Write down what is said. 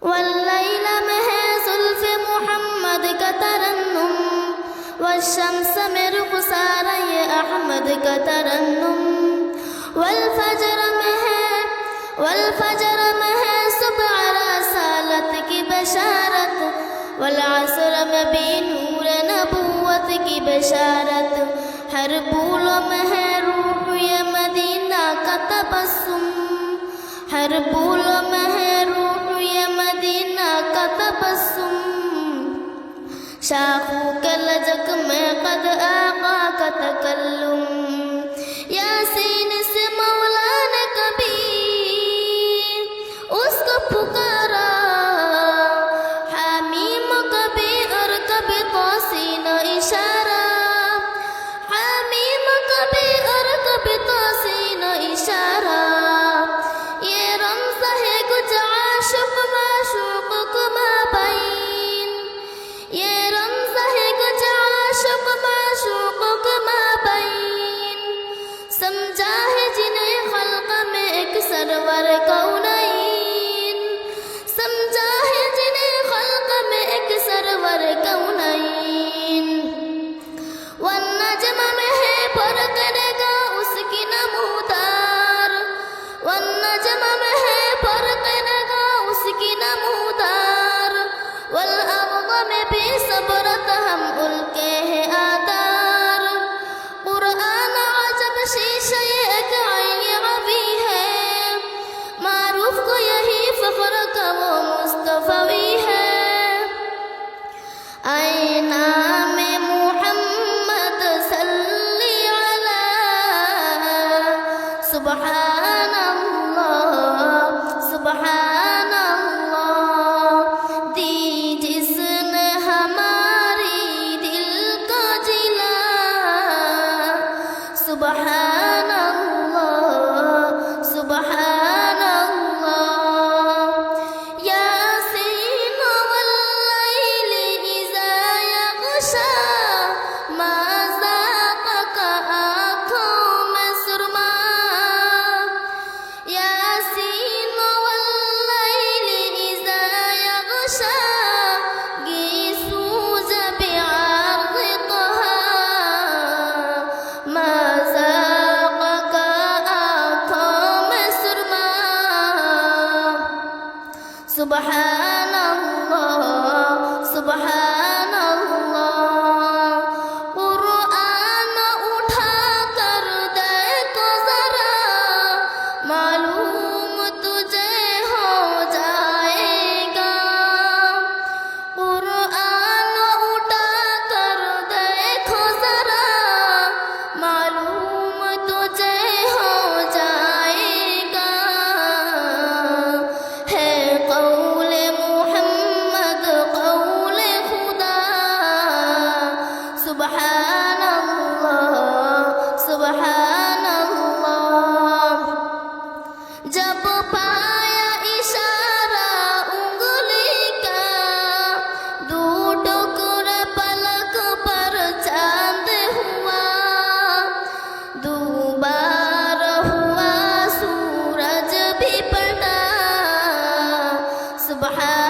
वल्लैल में है जुल्फ़े मोहम्मद का तरन्नुम, वश्शम्स में रुख़सार ये अहमद का तरन्नुम। वल्फजर में है सुबह रसालत की बशारत, वल्अस्र में भी नूर नबूवत की बशारत। हर बूलों में है रूह ये मदीना का तबस्सुम, हर बूलों में है रूह ये मदीना का तबस्सुम। शाखों के लजक में कद आका का तकल्लुम, यासीन से मौला ने कभी उसको पुकारा, हामीम कभी और कभी तौसीन इशारा, हामीम कभी और कभी तौसीन इशारा। ये रमज़ है कुछ आशिक़ माशूक़ को माबैन, ये रमज़ है कुछ आशिक़ माशूक़ को माबैन। समझा है जिन्हें खल्क़ में एक सरवर कौनैन, समझा है जिन्हें खल्क़ में एक सरवर कौनैन। वन्नज्म में है फरक़नेगा उसकी नमूदार, वन्नज्म में है फरक़नेगा उसकी नमूदार। वल्अर्ज़ में भी सबरत हम उल्के हैं आदार। क़ुरआन अजब शीशे एक आईने अवी है, मारूफ को यही फ़ख्र का वो मुस्तफ़वी है। आईना में मुहम्मद सल्ली अला, सुब्हानल्लाह सुब्हानल्लाह। दी जिसने हमारी दिल को जिला, सुब्हानल्लाह सुब्हानल्लाह। यासीन वल्लैलि इज़ा यग़शा, मा ज़ाग़ा आँखों में सुरमा। यासीन वल्लैलि इज़ा यग़शा, गीसूज बिअर्ज़ तहा, मा ज़ाग़ा आँखों में सुरमा। सुब्हानल्लाह सुब्हानल्लाह। क़ुरआन उठा कर देखो ज़रा, मालूम तुझे हो जाएगा। क़ुरआन उठा कर देखो ज़रा, मालूम तुझे हो जाएगा। है कौले मुहम्मद कौले खुदा, सुब्हानल्लाह सुब्हानल्लाह। जब पाया इशारा उंगली का, दो टुकड़े पलक पर चांद हुआ। दो बार हुआ सूरज भी पड़ा, सुब्हान